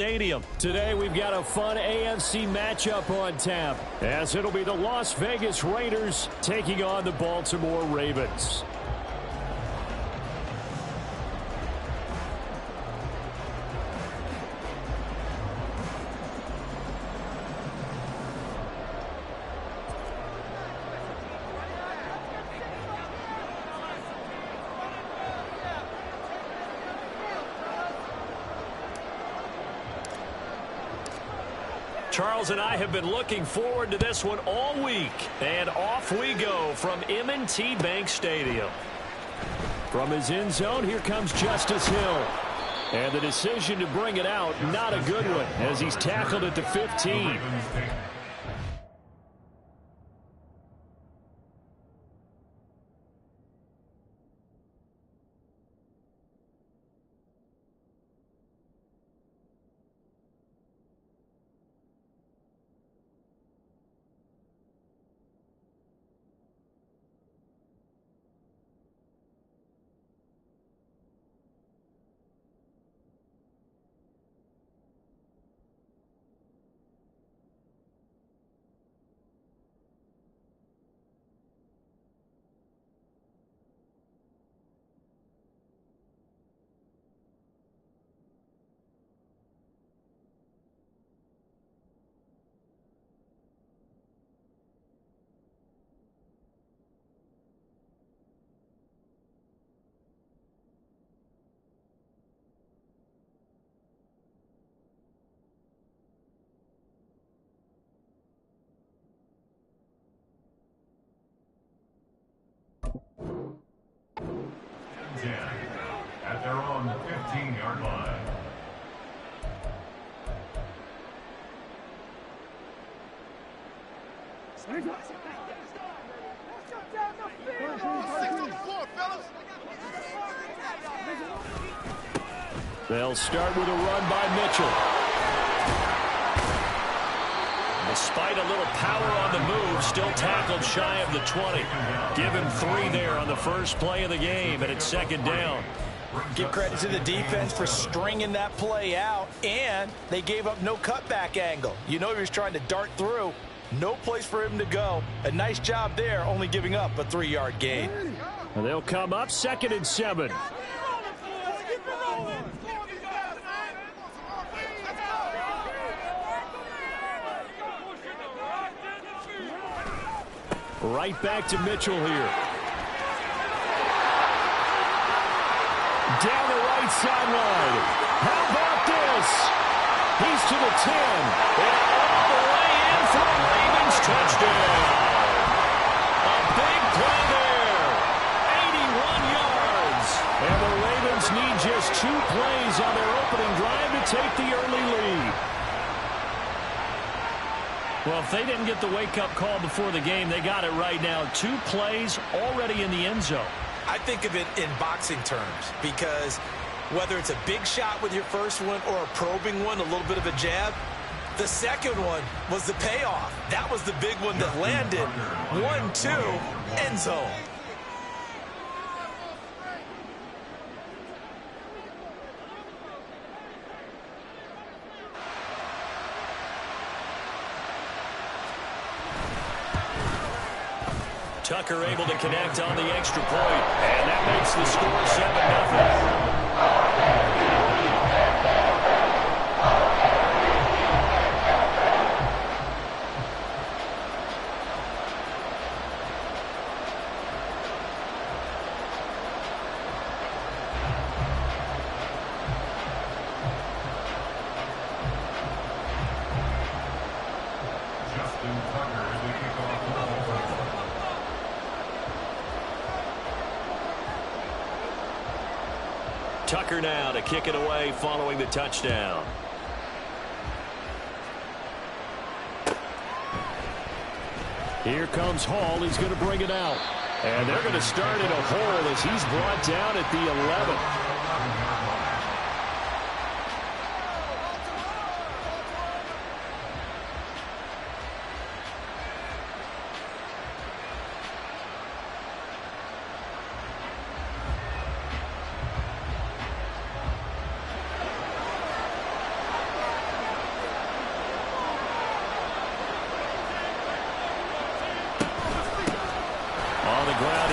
Stadium. Today we've got a fun AFC matchup on tap, as it'll be the Las Vegas Raiders taking on the Baltimore Ravens. Charles and I have been looking forward to this one all week. And off we go from M&T Bank Stadium. From his end zone, here comes Justice Hill. And the decision to bring it out, not a good one, as he's tackled at the 15. At their own 15-yard line. They'll start with a run by Mitchell. Despite a little power on the move, still tackled shy of the 20. Give him 3 there on the first play of the game, and it's second down. Give credit to the defense for stringing that play out, and they gave up no cutback angle. You know he was trying to dart through. No place for him to go. A nice job there, only giving up a 3-yard gain. And they'll come up 2nd and 7. Right back to Mitchell here. Down the right sideline. How about this? He's to the 10. And all the way in for a Ravens touchdown. A big play there. 81 yards. And the Ravens need just 2 plays on their opening drive to take the early lead. Well, if they didn't get the wake-up call before the game, they got it right now. 2 plays already in the end zone. I think of it in boxing terms, because whether it's a big shot with your first one or a probing one, a little bit of a jab, the second one was the payoff. That was the big one that landed. 1-2, end zone. Tucker able to connect on the extra point, and that makes the score 7-0. Tucker now to kick it away following the touchdown. Here comes Hall. He's going to bring it out. And they're going to start in a hole as he's brought down at the 11.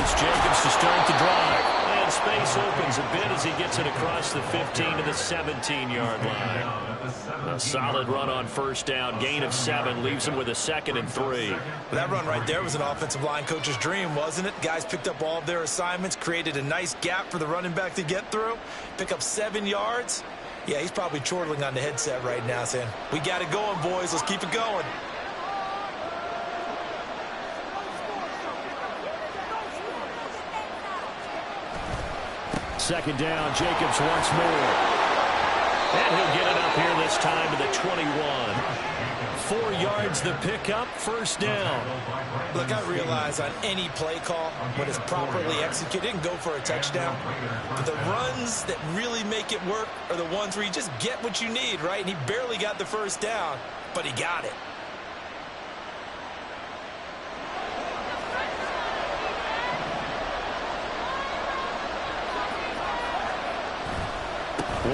It's Jacobs to start the drive. And space opens a bit as he gets it across the 15 to the 17-yard line. A solid run on first down. Gain of 7 leaves him with a 2nd and 3. That run right there was an offensive line coach's dream, wasn't it? Guys picked up all of their assignments, created a nice gap for the running back to get through, pick up 7 yards. Yeah, he's probably chortling on the headset right now saying, we got it going, boys. Let's keep it going. Second down, Jacobs once more. And he'll get it up here this time to the 21. 4 yards the pickup, first down. Look, I realize on any play call, when it's properly executed, it can go for a touchdown. But the runs that really make it work are the ones where you just get what you need, right? And he barely got the first down, but he got it.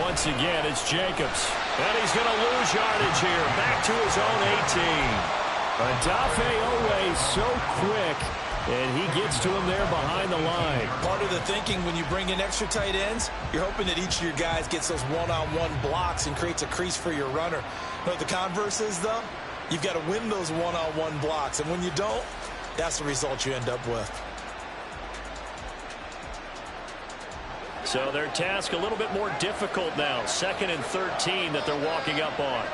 Once again, it's Jacobs. And he's going to lose yardage here. Back to his own 18. Odafe Oweh so quick, and he gets to him there behind the line. Part of the thinking when you bring in extra tight ends, you're hoping that each of your guys gets those one-on-one blocks and creates a crease for your runner. You know what the converse is, though? You've got to win those one-on-one blocks, and when you don't, that's the result you end up with. So their task a little bit more difficult now. 2nd and 13 that they're walking up on.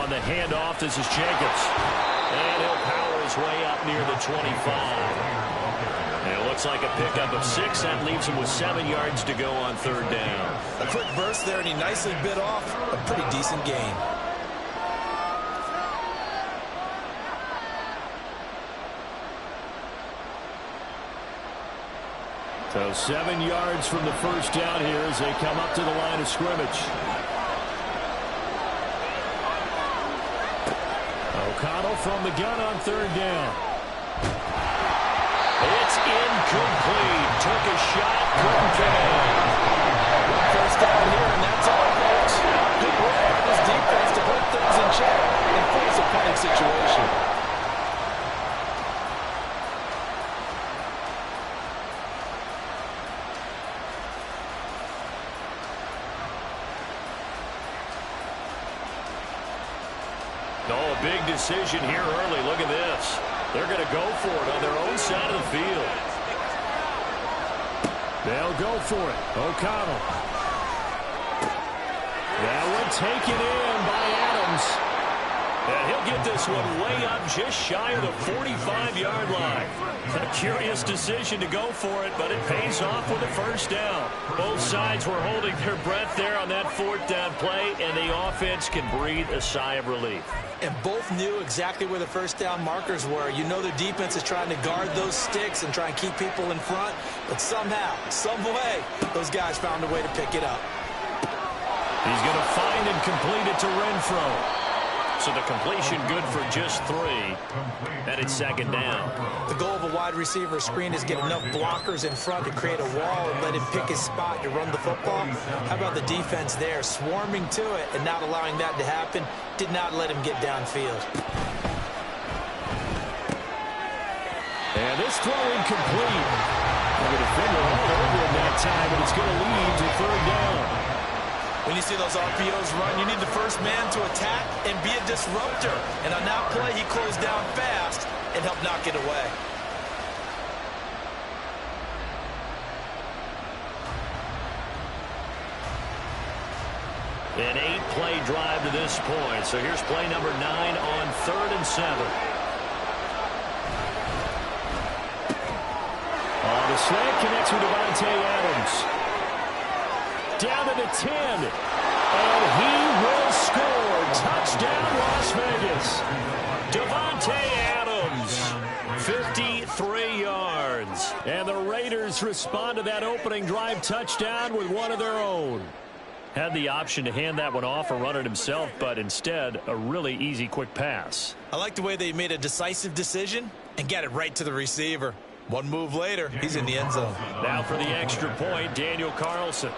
On the handoff, this is Jacobs. And he'll power his way up near the 25. And it looks like a pickup of 6. That leaves him with 7 yards to go on third down. A quick burst there, and he nicely bit off a pretty decent gain. So 7 yards from the first down here as they come up to the line of scrimmage. O'Connell from the gun on third down. It's incomplete. Took a shot, couldn't connect. First down here, and that's all, folks. Good work by this defense to put things in check and force a punting situation. Oh, a big decision here early. Look at this. They're going to go for it on their own side of the field. They'll go for it. O'Connell. That one taken in by Adams. And he'll get this one way up just shy of the 45-yard line. A curious decision to go for it, but it pays off with a first down. Both sides were holding their breath there on that 4th down play, and the offense can breathe a sigh of relief. And both knew exactly where the first down markers were. You know their defense is trying to guard those sticks and try and keep people in front, but somehow, some way, those guys found a way to pick it up. He's going to find and complete it to Renfro. So the completion good for just 3. And it's 2nd down. The goal of a wide receiver screen is get enough blockers in front to create a wall and let him pick his spot to run the football. How about the defense there, swarming to it and not allowing that to happen? Did not let him get downfield. And this throw incomplete. They're going to figure all over him that time, and it's going to lead to 3rd down. When you see those RPOs run, you need the first man to attack and be a disruptor. And on that play, he closed down fast and helped knock it away. An 8-play drive to this point. So here's play number 9 on 3rd and 7. On the slant, connects with Davante Adams. Down to the 10. And he will score. Touchdown, Las Vegas. Davante Adams, 53 yards. And the Raiders respond to that opening drive touchdown with one of their own. Had the option to hand that one off or run it himself, but instead, a really easy, quick pass. I like the way they made a decisive decision and got it right to the receiver. One move later, he's in the end zone. Now for the extra point, Daniel Carlson.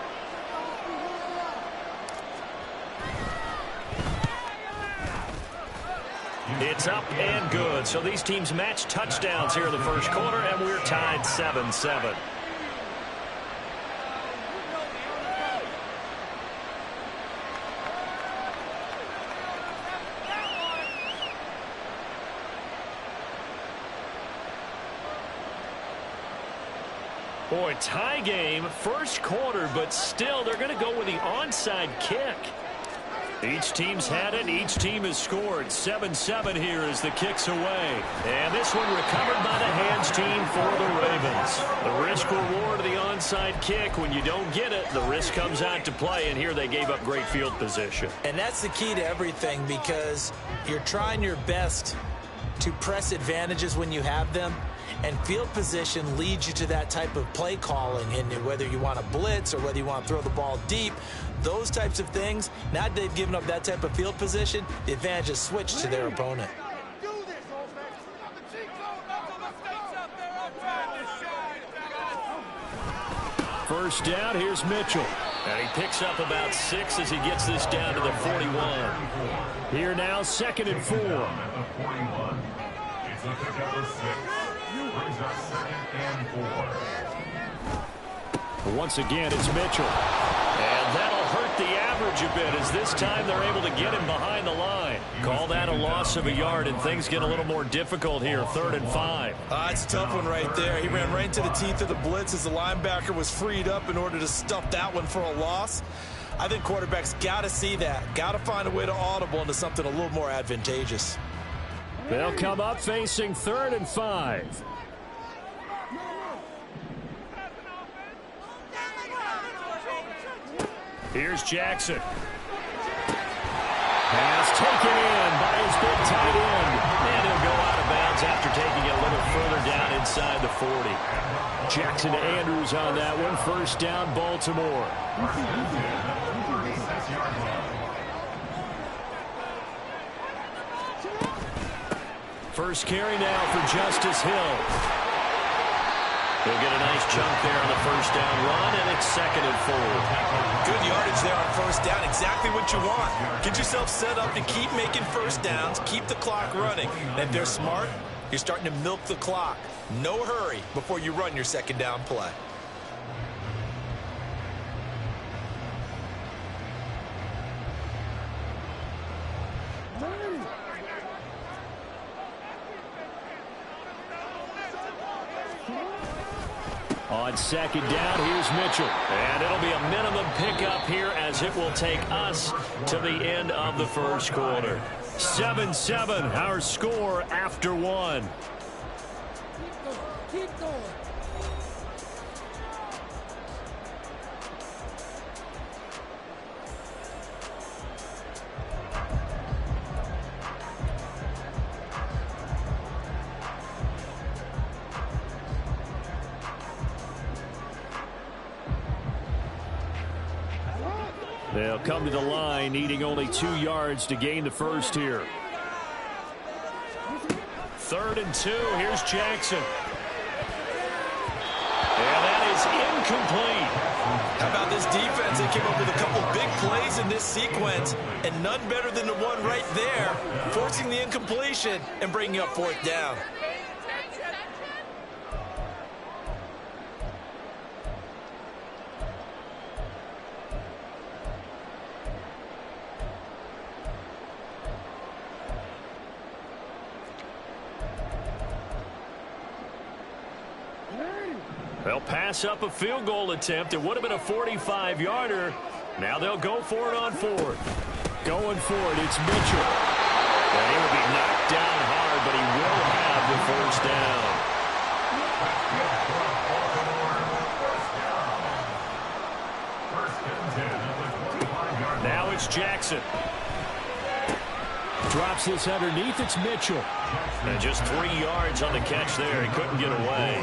It's up and good. So these teams match touchdowns here in the first quarter, and we're tied 7-7. Boy, tie game, first quarter, but still they're going to go with the onside kick. Each team's had it. Each team has scored. 7-7 here as the kick's away. And this one recovered by the hands team for the Ravens. The risk reward of the onside kick. When you don't get it, the risk comes out to play. And here they gave up great field position. And that's the key to everything, because you're trying your best to press advantages when you have them. And field position leads you to that type of play calling. And whether you want to blitz or whether you want to throw the ball deep, those types of things, now that they've given up that type of field position, the advantage is switched to their opponent. First down, here's Mitchell. And he picks up about 6 as he gets this down to the 41. Here now, 2nd and 4. At the 41. It's a pickup of 6. Brings up 2nd and 4. Once again, it's Mitchell. And that'll hurt the average a bit as this time they're able to get him behind the line. Call that a loss of a yard, and things get a little more difficult here, 3rd and 5. It's a tough one right there. He ran right into the teeth of the blitz as the linebacker was freed up in order to stuff that one for a loss. I think quarterbacks got to see that. Got to find a way to audible into something a little more advantageous. They'll come up facing 3rd and 5. Here's Jackson. Pass taken in by his big tight end. And he'll go out of bounds after taking it a little further down inside the 40. Jackson to Andrews on that one. First down, Baltimore. First carry now for Justice Hill. He'll get a nice chunk there on the first down run, and it's 2nd and 4. Good yardage there on first down. Exactly what you want. Get yourself set up to keep making first downs, keep the clock running. And if they're smart, you're starting to milk the clock. No hurry before you run your 2nd down play. On 2nd down, here's Mitchell. And it'll be a minimum pickup here as it will take us to the end of the first quarter. 7-7, our score after 1. Keep going. They'll come to the line, needing only 2 yards to gain the first here. 3rd and 2, here's Jackson. And that is incomplete. How about this defense? They came up with a couple big plays in this sequence, and none better than the one right there, forcing the incompletion and bringing up 4th down. They'll pass up a field goal attempt. It would have been a 45-yarder. Now they'll go for it on 4th. Going for it, it's Mitchell. And he will be knocked down hard, but he will have the first down. Now it's Jackson. Drops this underneath, it's Mitchell. And just 3 yards on the catch there. He couldn't get away.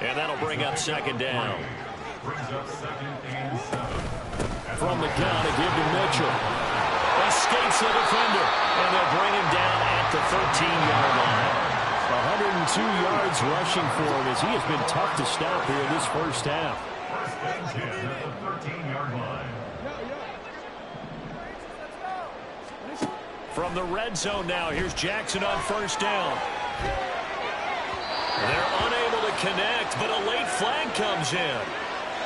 And that'll bring up 2nd down. From the gun, a give to Mitchell. Escapes the defender, and they'll bring him down at the 13-yard line. 102 yards rushing for him as he has been tough to stop here in this first half. First and 10 at the 13-yard line. From the red zone now, here's Jackson on first down. They're unable to connect, but a late flag comes in.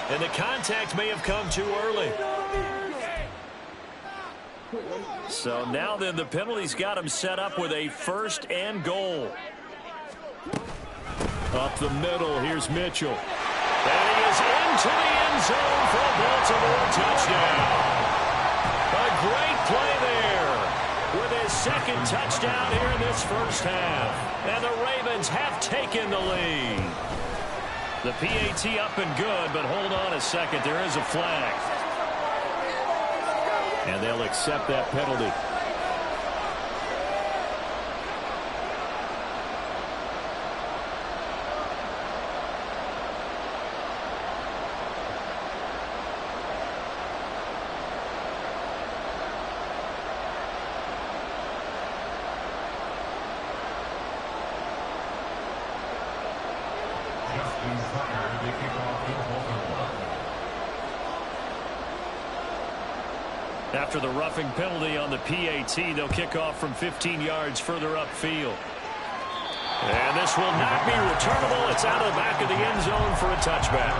And the contact may have come too early. So now then, the penalty's got him set up with a first and goal. Up the middle, here's Mitchell. And he is into the end zone for a Baltimore touchdown. A great play there with his second touchdown here in this first half. And the Ravens have taken the lead. The PAT up and good, but hold on a second. There is a flag. And they'll accept that penalty. After the roughing penalty on the PAT, they'll kick off from 15 yards further upfield. And this will not be returnable. It's out of the back of the end zone for a touchback.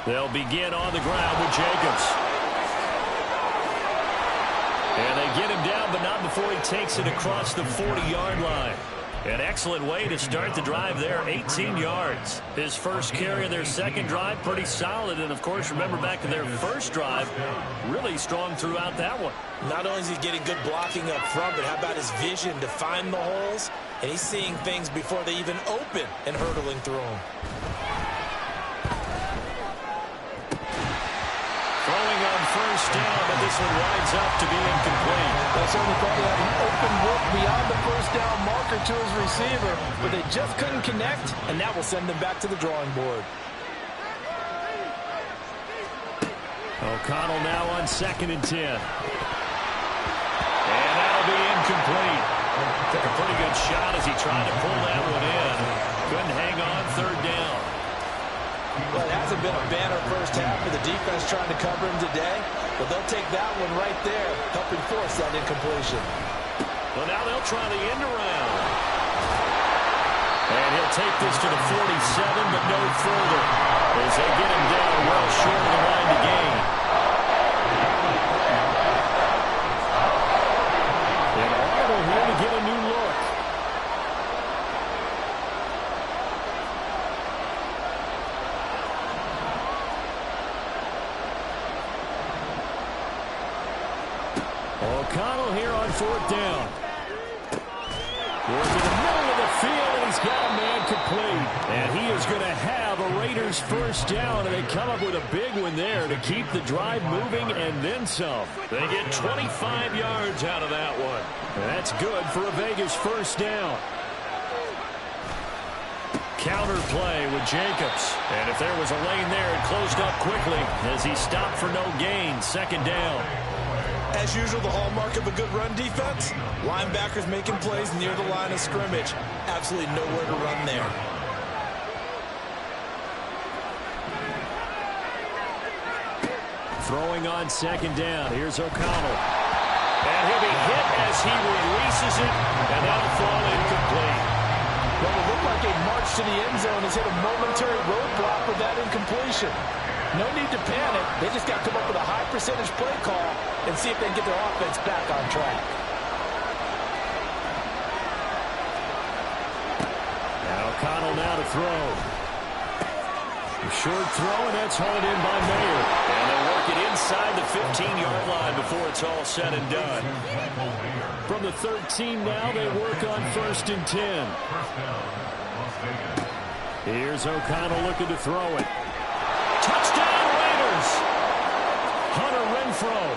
They'll begin on the ground with Jacobs. And they get him down, but not before he takes it across the 40-yard line. An excellent way to start the drive there, 18 yards. His first carry of their second drive, pretty solid. And, of course, remember back to their first drive, really strong throughout that one. Not only is he getting good blocking up front, but how about his vision to find the holes? And he's seeing things before they even open and hurtling through them. Throwing on first down, but this one winds up to be incomplete. I certainly thought he had an open look beyond the first down marker to his receiver, but they just couldn't connect, and that will send them back to the drawing board. O'Connell now on 2nd and 10. And that'll be incomplete. Took a pretty good shot as he tried to pull that one in. Couldn't hang on 3rd down. Well, it hasn't been a banner first half for the defense trying to cover him today, but they'll take that one right there, helping force that incompletion. Well, now they'll try the end around. And he'll take this to the 47, but no further, as they get him down well short of the line to gain. And Arnold here to get a new look. O'Connell here on 4th down. Goes to the middle of the field, and he's got a man complete. And he is going to have a Raiders first down, and they come up with a big one there to keep the drive moving and then some. They get 25 yards out of that one. And that's good for a Vegas first down. Counter play with Jacobs. And if there was a lane there, it closed up quickly as he stopped for no gain. 2nd down. As usual, the hallmark of a good run defense, linebackers making plays near the line of scrimmage. Absolutely nowhere to run there. Throwing on 2nd down. Here's O'Connell. And he'll be hit as he releases it, and that'll fall incomplete. Well, it looked like a march to the end zone has hit a momentary roadblock with that incompletion. No need to panic. They just got to come up with a high percentage play call and see if they can get their offense back on track. And O'Connell now to throw. A short throw, and that's hauled in by Mayer. And they'll work it inside the 15-yard line before it's all said and done. From the 13 now, they work on 1st and 10. Here's O'Connell looking to throw it. Touchdown, Raiders! Hunter Renfrow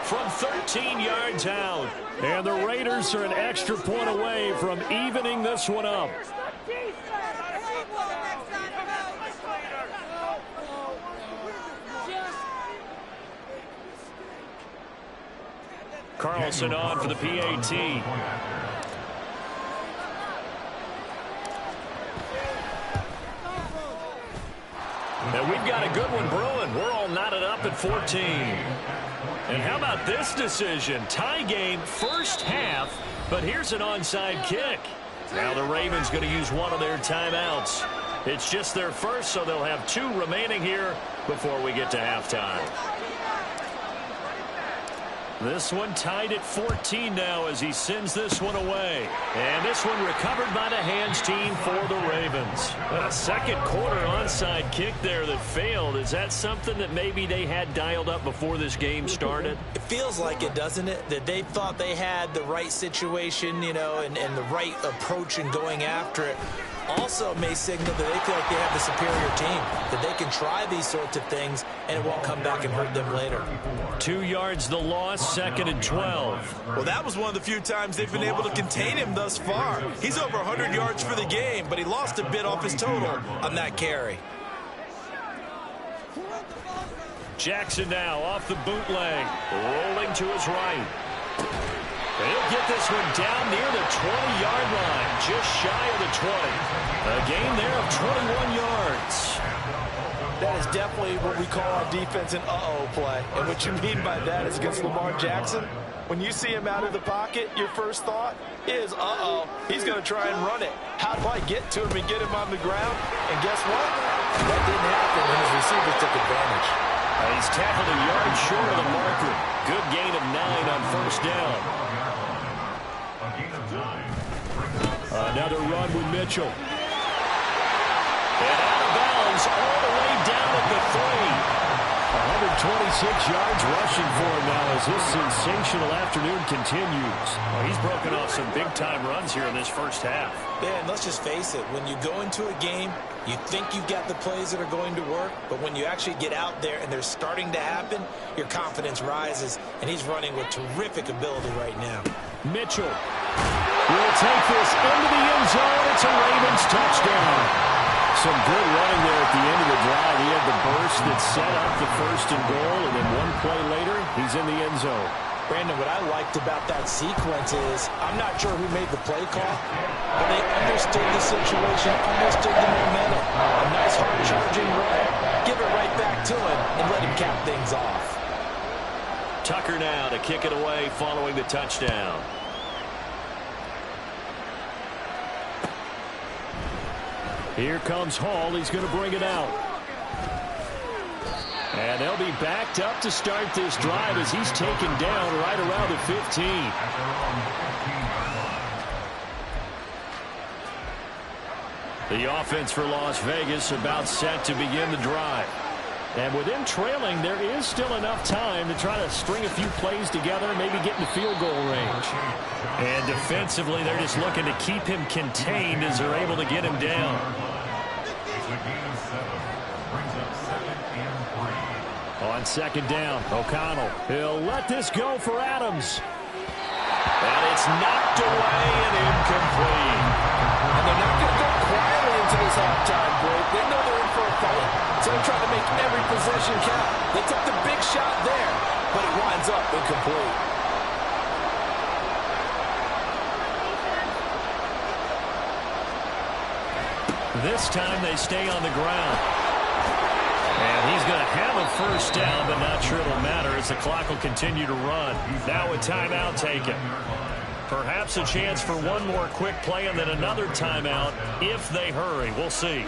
from 13 yards out. And the Raiders are an extra point away from evening this one up. Carlson on for the PAT. And we've got a good one brewing. We're all knotted up at 14. And how about this decision? Tie game first half, but here's an onside kick. Now the Ravens going to use one of their timeouts. It's just their first, so they'll have 2 remaining here before we get to halftime. This one tied at 14 now as he sends this one away. And this one recovered by the hands team for the Ravens. A second quarter onside kick there that failed. Is that something that maybe they had dialed up before this game started? It feels like it, doesn't it? That they thought they had the right situation, you know, and the right approach in going after it. Also may signal that they feel like they have the superior team, that they can try these sorts of things and it won't come back and hurt them later. 2 yards the loss, 2nd and 12. Well, that was one of the few times they've been able to contain him thus far. He's over 100 yards for the game, but he lost a bit off his total on that carry. Jackson now off the bootleg, rolling to his right. He'll get this one down near the 20-yard line, just shy of the 20. A gain there of 21 yards. That is definitely what we call our defense an uh-oh play. And what you mean by that is against Lamar Jackson, when you see him out of the pocket, your first thought is, uh-oh, he's going to try and run it. How do I get to him and get him on the ground? And guess what? That didn't happen, and his receivers took advantage. He's tackled a yard short of the marker. Good gain of 9 on first down. Another run with Mitchell. And out of bounds all the way down at the 3. 126 yards rushing for him now as this sensational afternoon continues. Well, he's broken off some big-time runs here in this first half. Yeah, and let's just face it. When you go into a game, you think you've got the plays that are going to work, but when you actually get out there and they're starting to happen, your confidence rises, and he's running with terrific ability right now. Mitchell will take this into the end zone. It's a Ravens touchdown. Some good running there at the end of the drive. He had the burst that set up the 1st and goal, and then one play later, he's in the end zone. Brandon, what I liked about that sequence is I'm not sure who made the play call, but they understood the situation, understood the momentum. A nice hard-charging run, give it right back to him, and let him cap things off. Tucker now to kick it away following the touchdown. Here comes Hall. He's going to bring it out. And they'll be backed up to start this drive as he's taken down right around the 15. The offense for Las Vegas about set to begin the drive. And with them trailing, there is still enough time to try to string a few plays together, maybe get in the field goal range. And defensively, they're just looking to keep him contained as they're able to get him down. On 2nd down, O'Connell. He'll let this go for Adams. And it's knocked away and incomplete. And they're not going to go quietly into this halftime break. They know they're in for a fight, so they're trying to make every possession count. They took the big shot there, but it winds up incomplete. This time they stay on the ground. And he's going to have a first down, but not sure it'll matter as the clock will continue to run. Now a timeout taken. Perhaps a chance for one more quick play and then another timeout if they hurry. We'll see.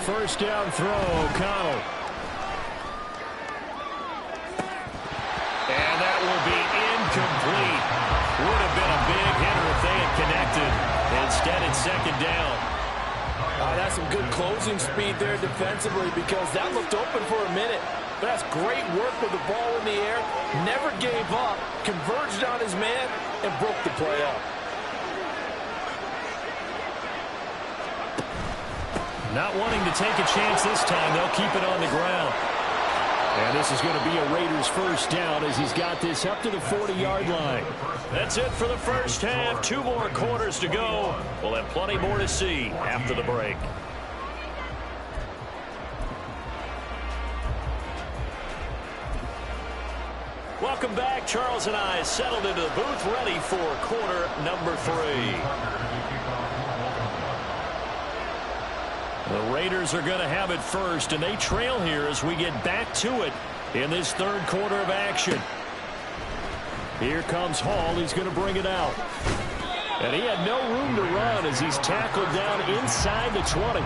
First down throw, O'Connell. And that will be incomplete. Would have been a big hitter if they had connected. Instead, it's 2nd down. That's some good closing speed there defensively because that looked open for a minute. But that's great work with the ball in the air. Never gave up, converged on his man, and broke the play up. Not wanting to take a chance this time, they'll keep it on the ground. And this is going to be a Raiders first down as he's got this up to the 40-yard line. That's it for the first half. 2 more quarters to go. We'll have plenty more to see after the break. Welcome back. Charles and I settled into the booth, ready for quarter number 3. The Raiders are going to have it first, and they trail here as we get back to it in this third quarter of action. Here comes Hall. He's going to bring it out. And he had no room to run as he's tackled down inside the 20.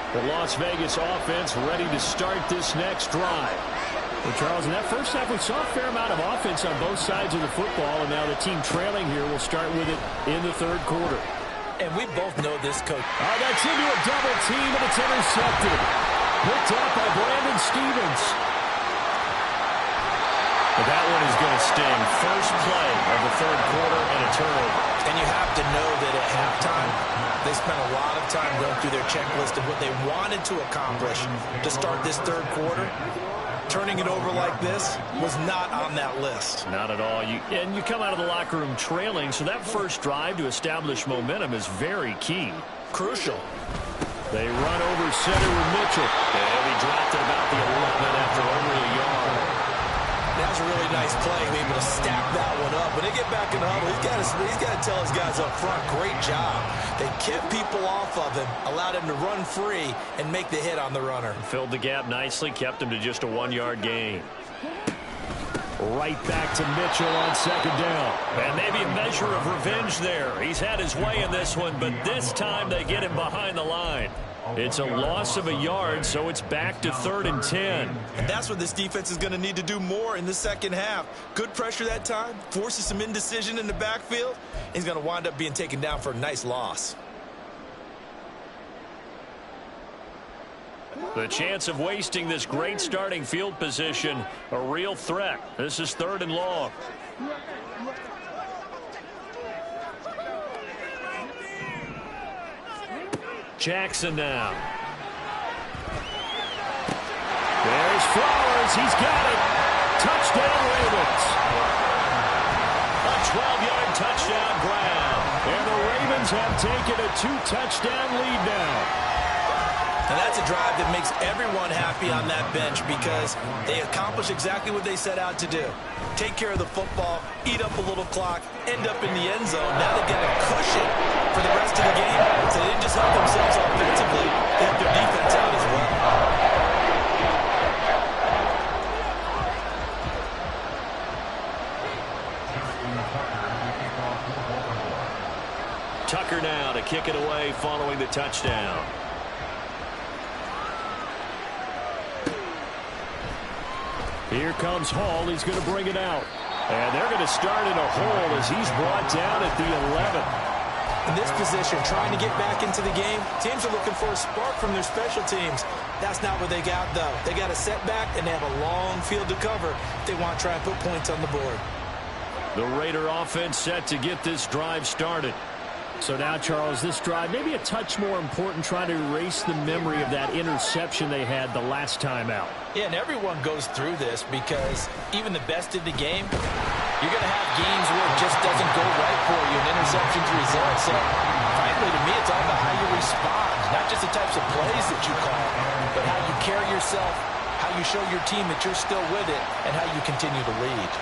The Las Vegas offense ready to start this next drive. Well, Charles, in that first half, we saw a fair amount of offense on both sides of the football, and now the team trailing here will start with it in the third quarter. And we both know this, Coach. Oh, that's into a double team, and it's intercepted. Picked up by Brandon Stephens. But that one is going to sting. First play of the third quarter and a turnover. And you have to know that at halftime, they spent a lot of time going through their checklist of what they wanted to accomplish to start this third quarter. Turning it over like this was not on that list. Not at all. And you come out of the locker room trailing, so that first drive to establish momentum is very key. Crucial. They run over center with Mitchell. And he dropped it about the 11 after over a yard. That was a really nice play, able to stack that one up. When they get back in the huddle, he's got to tell his guys up front, great job. They kept people off of him, allowed him to run free, and make the hit on the runner. Filled the gap nicely, kept him to just a 1-yard gain. Right back to Mitchell on second down. And maybe a measure of revenge there. He's had his way in this one, but this time they get him behind the line. It's a loss of a yard, so it's back to 3rd and 10. And that's what this defense is going to need to do more in the second half. Good pressure that time, forces some indecision in the backfield. He's going to wind up being taken down for a nice loss. The chance of wasting this great starting field position, a real threat. This is 3rd and long. Jackson now. There's Flowers. He's got it. Touchdown, Ravens. A 12-yard touchdown grab. And the Ravens have taken a 2-touchdown lead now. And that's a drive that makes everyone happy on that bench because they accomplish exactly what they set out to do. Take care of the football, eat up a little clock, end up in the end zone. Now they've got a cushion for the rest of the game. So they didn't just help themselves offensively, they helped their defense out as well. Tucker now to kick it away following the touchdown. Here comes Hall. He's going to bring it out. And they're going to start in a hole as he's brought down at the 11. In this position, trying to get back into the game, teams are looking for a spark from their special teams. That's not what they got, though. They got a setback, and they have a long field to cover if they want to try and put points on the board. The Raider offense set to get this drive started. So now, Charles, this drive maybe a touch more important, trying to erase the memory of that interception they had the last time out. Yeah, and everyone goes through this because even the best in the game, you're going to have games where it just doesn't go right for you, and interceptions result. So, frankly, to me, it's all about how you respond, not just the types of plays that you call, but how you carry yourself, how you show your team that you're still with it, and how you continue to lead.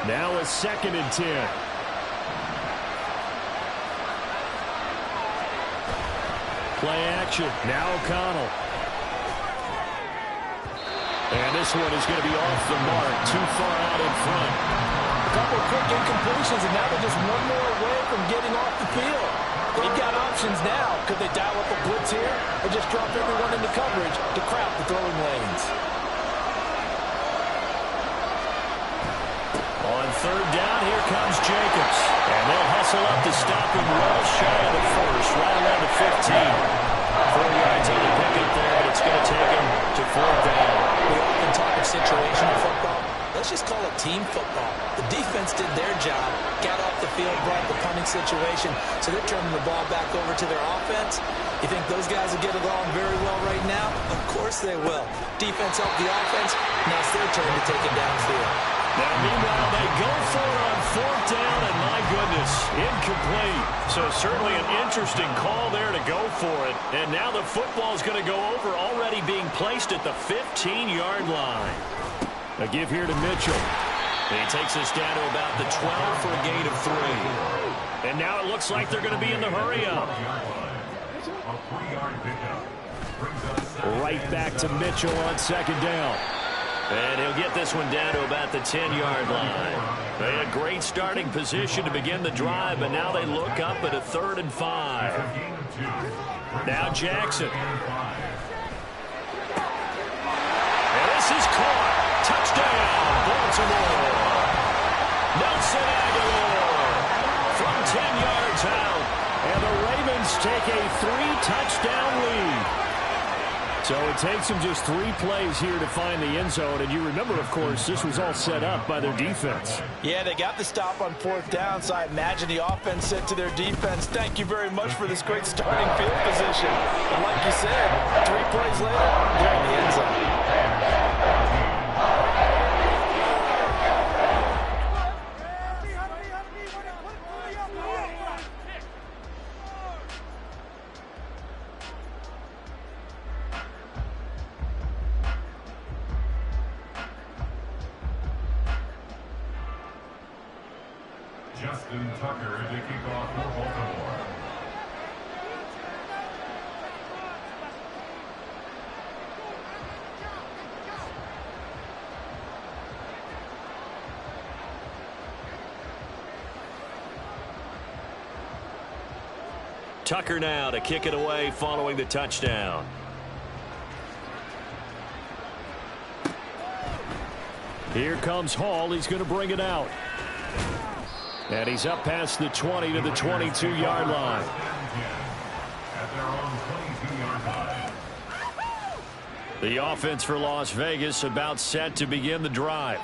Now a 2nd and 10. Play action. Now O'Connell. And this one is going to be off the mark. Too far out in front. A couple of quick incompletions, and now they're just one more away from getting off the field. They've got options now. Could they dial up a blitz here or just drop everyone into coverage to crowd the throwing lanes? On 3rd down, here comes Jacobs. And they'll hustle up to stop him well shy of the first, right around the 15. 4 yards on the pickup there, but it's going to take him to 4th down. We often talk of situational football. let's just call it team football. The defense did their job, got off the field, brought the punting situation, so they're turning the ball back over to their offense. You think those guys will get along very well right now? Of course they will. Defense helped the offense. Now it's their turn to take it downfield. Now, meanwhile, they go for it on 4th down, and my goodness, incomplete. So certainly an interesting call there to go for it. And now the football's going to go over, already being placed at the 15-yard line. A give here to Mitchell. He takes us down to about the 12 for a gain of 3. And now it looks like they're going to be in the hurry-up. Right back to Mitchell on 2nd down. And he'll get this one down to about the 10-yard line. They had a great starting position to begin the drive, but now they look up at a 3rd and 5. Now Jackson. And this is caught. Touchdown, Baltimore. Nelson Aguilar from 10 yards out. And the Ravens take a 3-touchdown lead. So it takes them just 3 plays here to find the end zone. And you remember, of course, this was all set up by their defense. Yeah, they got the stop on 4th down, so I imagine the offense said to their defense, thank you very much for this great starting field position. And like you said, 3 plays later, they're in the end zone. Justin Tucker to kick off for Baltimore. Tucker now to kick it away following the touchdown. Here comes Hall. He's going to bring it out. And he's up past the 20 to the 22-yard line. The offense for Las Vegas about set to begin the drive.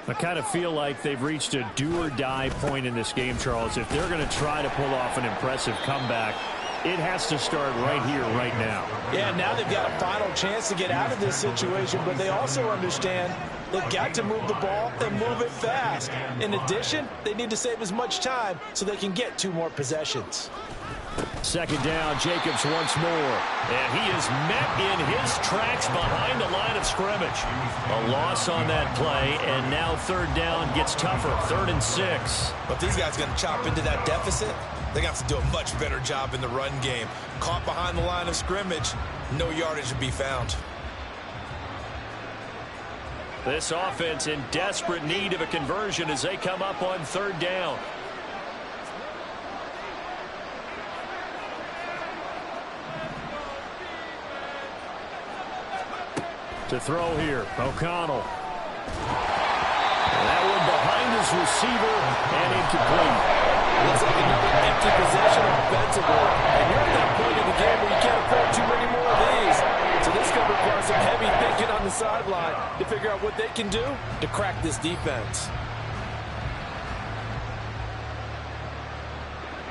I kind of feel like they've reached a do-or-die point in this game, Charles. If they're going to try to pull off an impressive comeback, it has to start right here, right now. Yeah, now they've got a final chance to get out of this situation, but they also understand they've got to move the ball and move it fast. In addition, they need to save as much time so they can get 2 more possessions. 2nd down, Jacobs once more. And he is met in his tracks behind the line of scrimmage. A loss on that play, and now 3rd down gets tougher, 3rd and 6. But these guys are going to chop into that deficit. They got to do a much better job in the run game. Caught behind the line of scrimmage, no yardage to be found. This offense in desperate need of a conversion as they come up on 3rd down. To throw here, O'Connell. That one behind his receiver and incomplete. Looks like another empty possession offensively. And you're at that point in the game where you can't afford too many more of these. So this is going to require some heavy thinking on the sideline to figure out what they can do to crack this defense.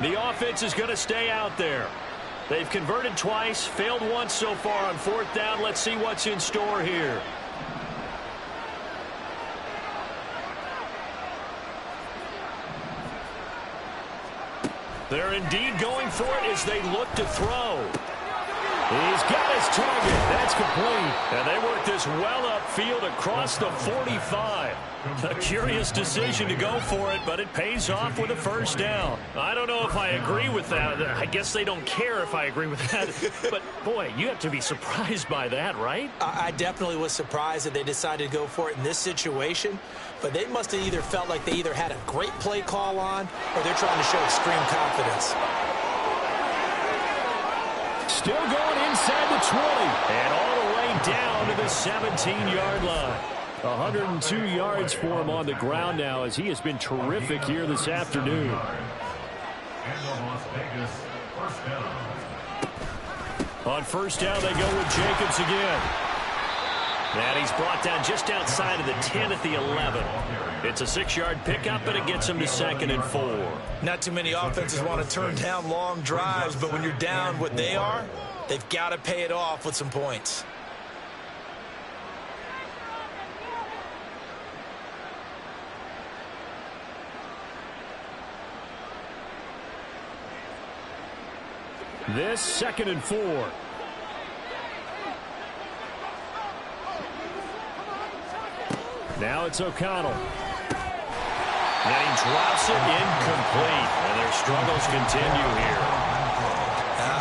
The offense is going to stay out there. They've converted twice, failed once so far on 4th down. Let's see what's in store here. They're indeed going for it as they look to throw. He's got his target. That's complete. And they work this well upfield across the 45. A curious decision to go for it, but it pays off with a 1st down. I don't know if I agree with that. I guess they don't care if I agree with that. But, boy, you have to be surprised by that, right? I definitely was surprised that they decided to go for it in this situation. But they must have either felt like they either had a great play call on or they're trying to show extreme confidence. Still going inside the 20. And all the way down to the 17-yard line. 102 yards for him on the ground now as he has been terrific here this afternoon. On 1st down, they go with Jacobs again. And he's brought down just outside of the 10 at the 11. It's a 6-yard pickup, and it gets him to 2nd and 4. Not too many offenses want to turn down long drives, but when you're down what they are, they've got to pay it off with some points. This 2nd and 4. Now it's O'Connell. And he drops it incomplete. And their struggles continue here.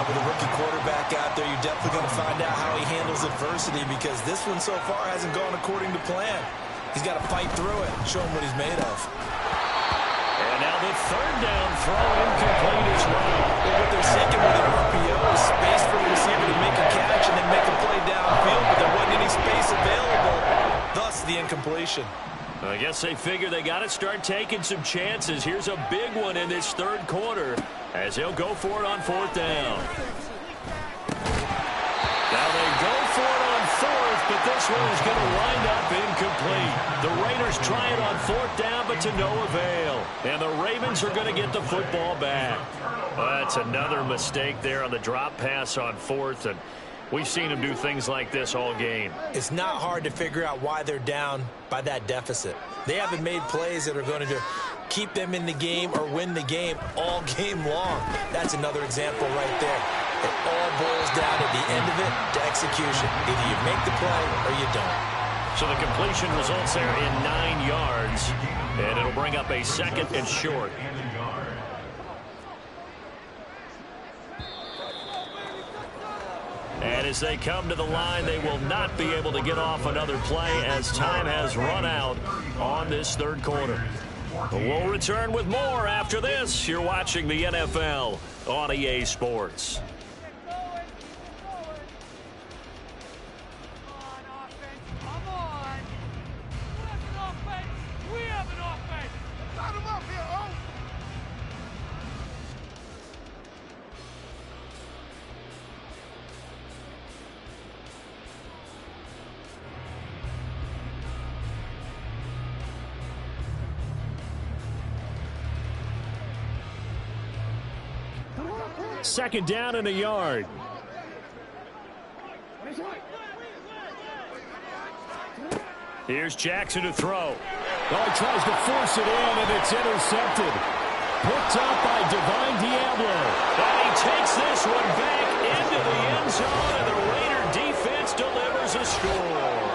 With a rookie quarterback out there, you're definitely going to find out how he handles adversity, because this one so far hasn't gone according to plan. He's got to fight through it and show him what he's made of. And now the 3rd down throw incomplete as well. What they're seeking with an RPO is space for the receiver to make a catch and then make a play downfield, but there wasn't any space available. Thus, the incompletion. I guess they figure they got to start taking some chances. Here's a big one in this 3rd quarter as he'll go for it on 4th down. Now they go for it on 4th, but this one is going to wind up incomplete. The Raiders try it on 4th down, but to no avail. And the Ravens are going to get the football back. That's another mistake there on the drop pass on 4th, and we've seen them do things like this all game. It's not hard to figure out why they're down by that deficit. They haven't made plays that are going to keep them in the game or win the game all game long. That's another example right there. It all boils down at the end of it to execution. Either you make the play or you don't. So the completion results there in 9 yards, and it'll bring up a 2nd and short. And as they come to the line, they will not be able to get off another play as time has run out on this 3rd quarter. We'll return with more after this. You're watching the NFL on EA Sports. Second down and a yard. Here's Jackson to throw. Oh, he tries to force it in, and it's intercepted. Picked up by Divine Diablo. And he takes this one back into the end zone, and the Raider defense delivers a score.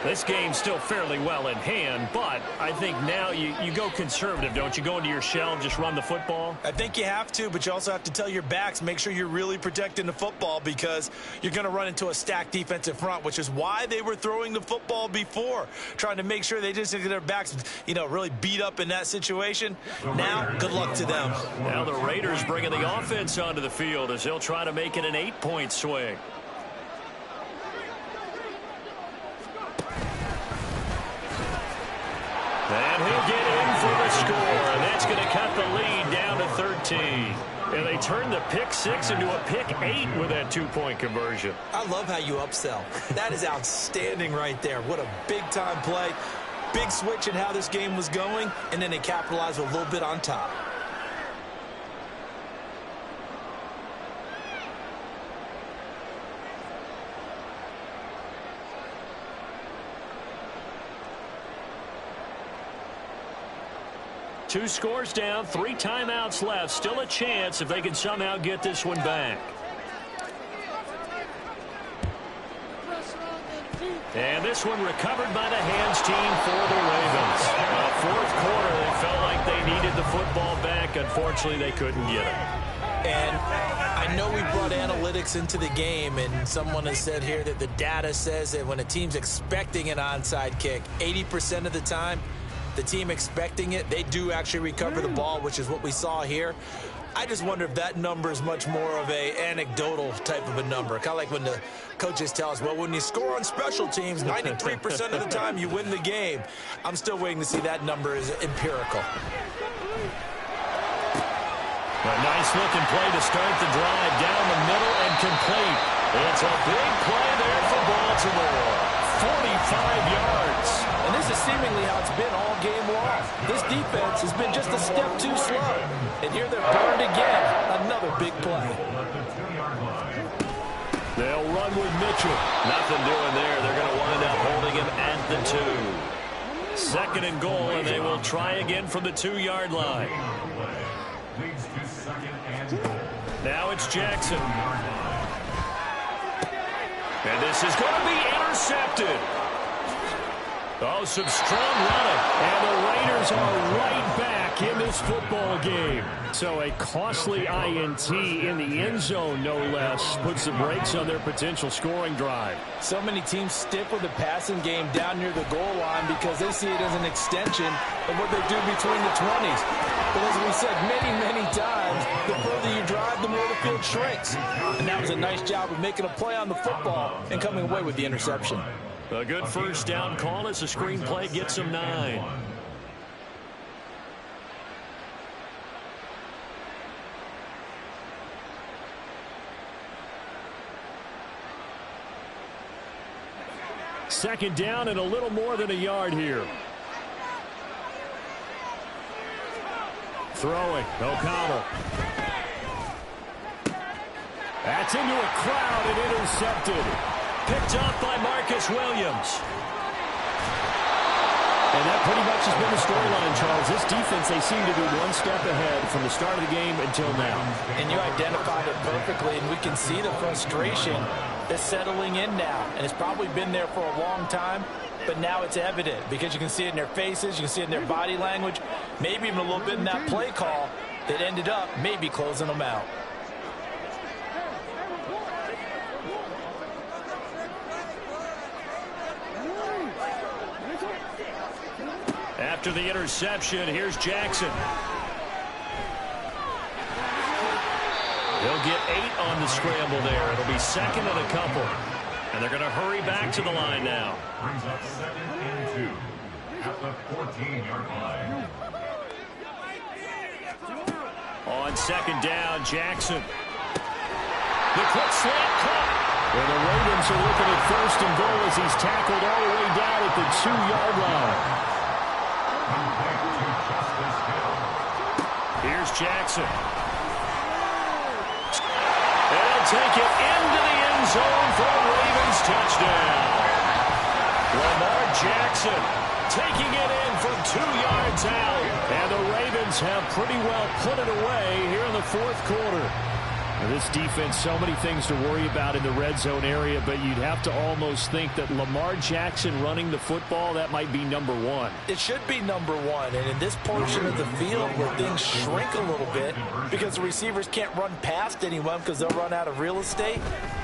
This game's still fairly well in hand, but I think now you go conservative, don't you? Go into your shell and just run the football? I think you have to, but you also have to tell your backs, make sure you're really protecting the football, because you're going to run into a stacked defensive front, which is why they were throwing the football before, trying to make sure they just get their backs, really beat up in that situation. Now, good luck to them. Now the Raiders bringing the offense onto the field as they'll try to make it an 8-point swing. And he'll get in for the score, and that's going to cut the lead down to 13. And they turned the pick 6 into a pick 8 with that 2-point conversion. I love how you upsell. That is outstanding right there. What a big-time play. Big switch in how this game was going, and then they capitalized a little bit on top. Two scores down, 3 timeouts left. Still a chance if they can somehow get this one back. And this one recovered by the hands team for the Ravens. Fourth quarter, they felt like they needed the football back. Unfortunately, they couldn't get it. And I know we brought analytics into the game, and someone has said here that the data says that when a team's expecting an onside kick, 80% of the time, the team expecting it, they do actually recover the ball, which is what we saw here. I just wonder if that number is much more of a anecdotal type of a number. Kind of like when the coaches tell us, well, when you score on special teams, 93% of the time you win the game. I'm still waiting to see that number is empirical. A nice-looking play to start the drive down the middle and complete. It's a big play there for Baltimore. 45 yards. And this is seemingly how it's been all game long. This defense has been just a step too slow. And here they're burned again. Another big play. They'll run with Mitchell. Nothing doing there. They're going to wind up holding him at the 2. Second and goal, and they will try again from the 2-yard line. Leads to second and goal. Now it's Jackson. And this is going to be intercepted. Oh, some strong running. And the Raiders are right back in this football game. So a costly INT in the end zone, no less, puts the brakes on their potential scoring drive. So many teams stick with the passing game down near the goal line because they see it as an extension of what they do between the 20s. But as we said many times, the further you drive, the more the field shrinks. And that was a nice job of making a play on the football and coming away with the interception. A good first down call as the screenplay gets them 9. Second down and a little more than a yard here. Throwing, O'Connell. That's into a crowd and intercepted. Picked off by Marcus Williams. And that pretty much has been the storyline, Charles. This defense, they seem to be one step ahead from the start of the game until now. And you identified it perfectly, and we can see the frustration that's settling in now. And it's probably been there for a long time, but now it's evident because you can see it in their faces, you can see it in their body language, maybe even a little bit in that play call that ended up maybe closing them out. After the interception, here's Jackson. They'll get 8 on the scramble there. It'll be second and a couple. And they're going to hurry back to the line now. Brings up second and 2 at the 14-yard line. On second down, Jackson. The quick slant caught. And the Ravens are looking at first and goal as he's tackled all the way down at the 2-yard line. Here's Jackson. And he'll take it into the end zone for a Ravens touchdown. Lamar Jackson taking it in for 2 yards out. And the Ravens have pretty well put it away here in the fourth quarter. This defense, so many things to worry about in the red zone area, but you'd have to almost think that Lamar Jackson running the football, that might be number 1. It should be number 1, and in this portion of the field where things shrink a little bit because the receivers can't run past anyone because they'll run out of real estate,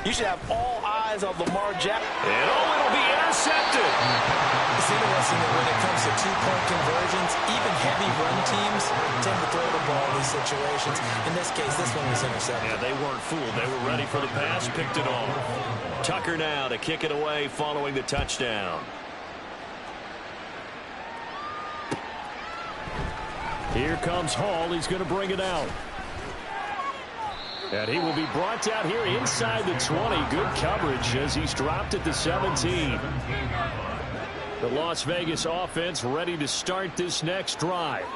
you should have all eyes on Lamar Jackson. And it'll be intercepted. It's interesting that when it comes to two-point conversions, even heavy run teams tend to throw the ball in these situations. In this case, this one was intercepted. Yeah, they weren't fooled. They were ready for the pass, picked it off. Tucker now to kick it away following the touchdown. Here comes Hall. He's going to bring it out. And he will be brought down here inside the 20. Good coverage as he's dropped at the 17. The Las Vegas offense ready to start this next drive.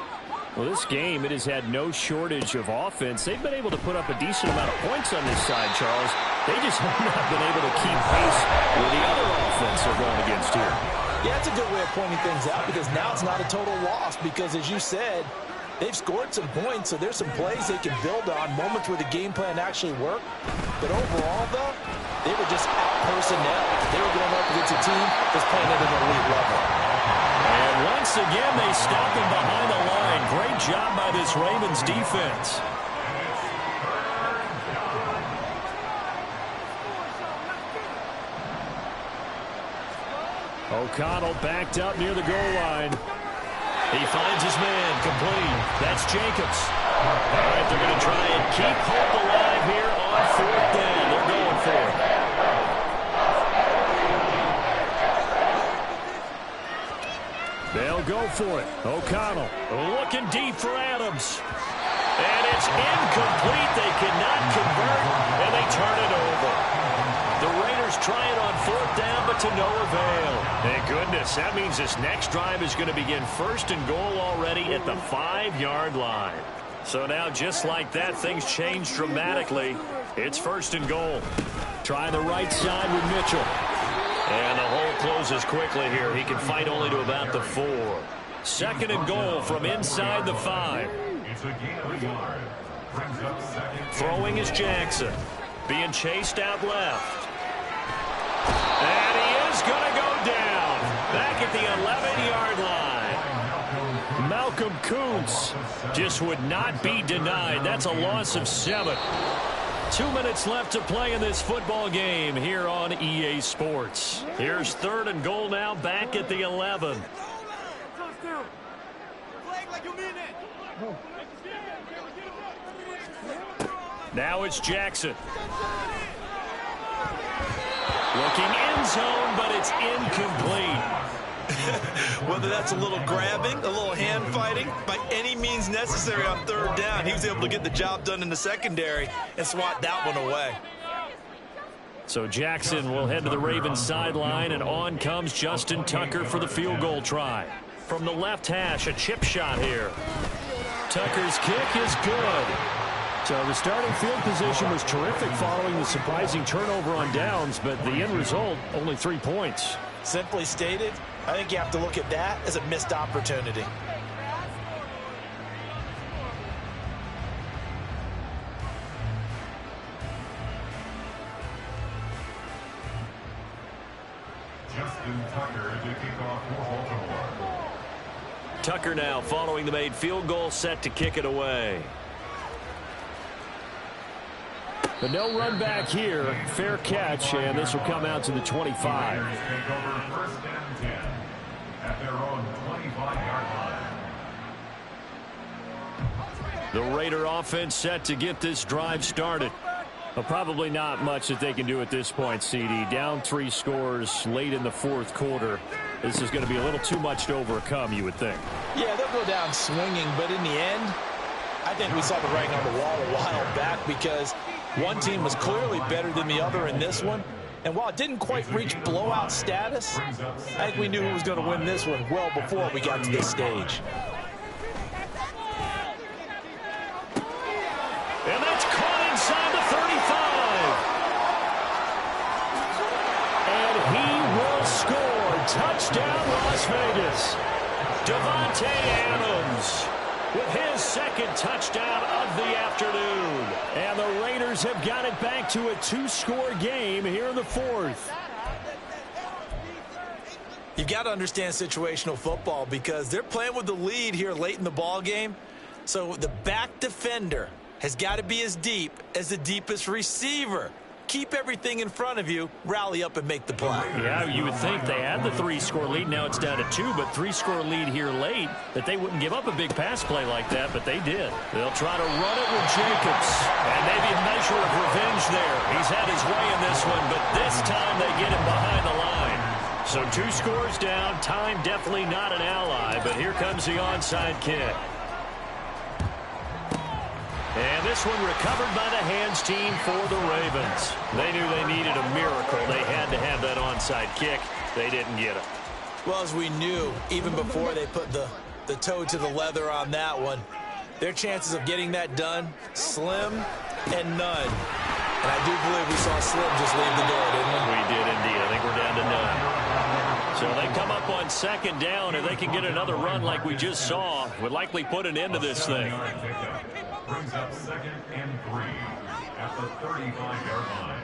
Well, this game, it has had no shortage of offense. They've been able to put up a decent amount of points on this side, Charles. They just have not been able to keep pace with the other offense they're going against here. Yeah, that's a good way of pointing things out because now it's not a total loss because, as you said, they've scored some points, so there's some plays they can build on, moments where the game plan actually worked. But overall, though, they were just out-personnel. They were going up against a team that's playing at an elite level. And once again, they stop him behind the line. Great job by this Ravens defense. O'Connell backed up near the goal line. He finds his man, complete. That's Jacobs. All right, they're going to try and keep hope alive here on fourth down. They're going for it. They'll go for it. O'Connell looking deep for Adams. And it's incomplete. They cannot convert, and they turn it over. The Raiders Steelers try it on 4th down, but to no avail. Thank goodness. That means this next drive is going to begin 1st and goal already at the 5-yard line. So now, just like that, things change dramatically. It's 1st and goal. Trying the right side with Mitchell. And the hole closes quickly here. He can fight only to about the 4. 2nd and goal from inside the 5. It's a gain of a yard. Brings up 2nd. Throwing is Jackson. Being chased out left. And he is going to go down. Back at the 11-yard line. Malcolm Kuntz just would not be denied. That's a loss of 7. 2 minutes left to play in this football game here on EA Sports. Here's 3rd and goal now, back at the 11. Now it's Jackson. Looking end zone, but it's incomplete. Whether that's a little grabbing, a little hand fighting, by any means necessary on 3rd down, he was able to get the job done in the secondary and swat that one away. So Jackson will head to the Ravens sideline, and on comes Justin Tucker for the field goal try. From the left hash, a chip shot here. Tucker's kick is good. So the starting field position was terrific following the surprising turnover on downs, but the end result, only 3 points. Simply stated, I think you have to look at that as a missed opportunity. Justin Tucker to kick off for Baltimore. Tucker now following the made field goal, set to kick it away. But no run back here. Fair catch, and this will come out to the 25. Raiders take over 1st and 10 at their own 25-yard line. The Raider offense set to get this drive started. Well, probably not much that they can do at this point, CD. Down 3 scores late in the 4th quarter. This is going to be a little too much to overcome, you would think. Yeah, they'll go down swinging, but in the end, I think we saw the writing on the wall a while back because one team was clearly better than the other in this one. And while it didn't quite reach blowout status, I think we knew who was going to win this one well before we got to this stage. And that's caught inside the 35. And he will score. Touchdown, Las Vegas. Devontae Adams with his 2nd touchdown of the afternoon. And the Raiders have got it back to a 2-score game here in the 4th. You've got to understand situational football because they're playing with the lead here late in the ball game. So the back defender has got to be as deep as the deepest receiver. Keep everything in front of you, rally up and make the play. Yeah, you would think they had the 3-score lead. Now it's down to 2, but 3-score lead here late, that they wouldn't give up a big pass play like that, but they did. They'll try to run it with Jacobs. And maybe a measure of revenge there. He's had his way in this one, but this time they get him behind the line. So 2 scores down. Time definitely not an ally, but here comes the onside kick. And this one recovered by the hands team for the Ravens. They knew they needed a miracle. They had to have that onside kick. They didn't get it. Well, as we knew, even before they put the toe to the leather on that one, their chances of getting that done, slim and none. And I do believe we saw Slim just leave the door, didn't we? We did indeed. I think we're down to none. So they come up on 2nd down, and they can get another run like we just saw. Would likely put an end to this thing. Brings up 2nd and 3 at the 35-yard line.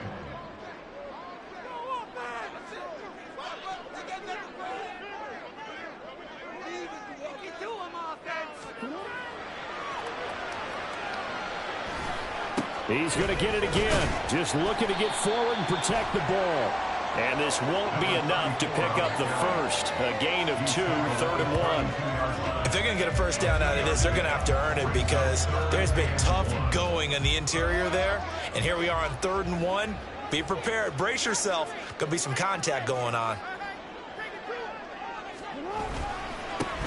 He's going to get it again. Just looking to get forward and protect the ball. And this won't be enough to pick up the first. A gain of 2, 3rd and 1. If they're going to get a first down out of this, they're going to have to earn it because there's been tough going on the interior there. And here we are on 3rd and 1. Be prepared. Brace yourself. Going to be some contact going on.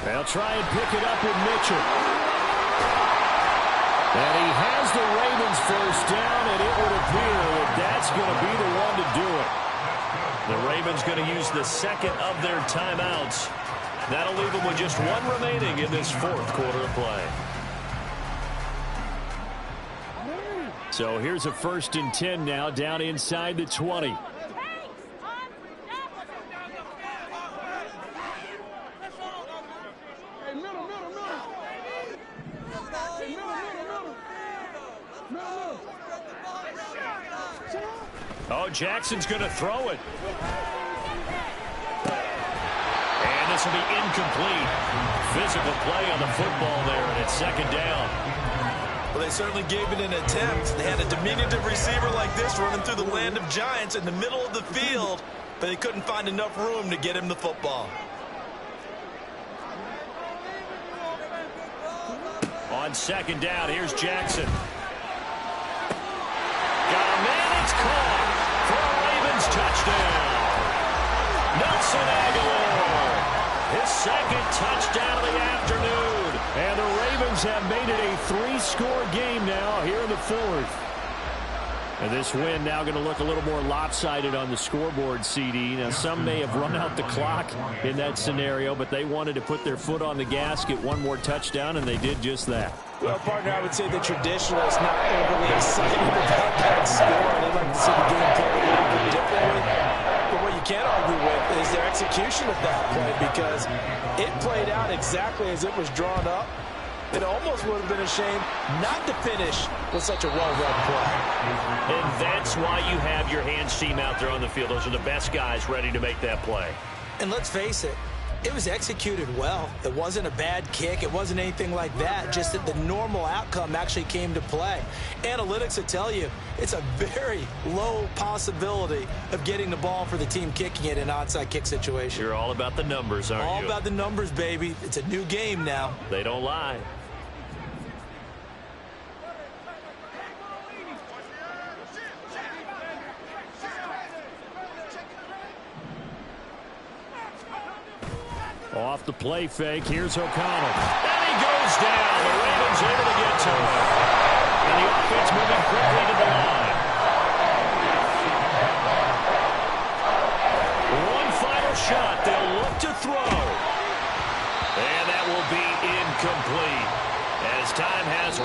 They'll try and pick it up with Mitchell. And he has the Ravens first down, and it would appear that that's going to be the one to do it. The Ravens going to use the second of their timeouts. That'll leave them with just one remaining in this fourth quarter of play. So here's a 1st and 10 now, down inside the 20. Oh, Jackson's going to throw it. And this will be incomplete. Physical play on the football there, and it's 2nd down. Well, they certainly gave it an attempt. They had a diminutive receiver like this running through the land of giants in the middle of the field, but they couldn't find enough room to get him the football. On 2nd down, here's Jackson. Got a man, it's caught for a Ravens touchdown. Nelson Aguilar, his 2nd touchdown of the afternoon. And the Ravens have made it a 3-score game now here in the 4th. And this win now going to look a little more lopsided on the scoreboard, CD. Now, some may have run out the clock in that scenario, but they wanted to put their foot on the gas, get one more touchdown, and they did just that. Well, partner, I would say the traditionalists not overly excited about that score. They'd like to see the game play a little bit differently. But what you can't argue with is their execution of that play, because it played out exactly as it was drawn up. It almost would have been a shame not to finish with such a well-run play. And that's why you have your hands team out there on the field. Those are the best guys ready to make that play. And let's face it, it was executed well. It wasn't a bad kick. It wasn't anything like that. Just that the normal outcome actually came to play. Analytics will tell you it's a very low possibility of getting the ball for the team kicking it in an onside kick situation. You're all about the numbers, aren't you? All about the numbers, baby. It's a new game now. They don't lie. Off the play fake, here's O'Connell. And he goes down. The Ravens able to get to him. And the offense moving quickly to the line. One final shot. They'll look to throw. And that will be incomplete as time has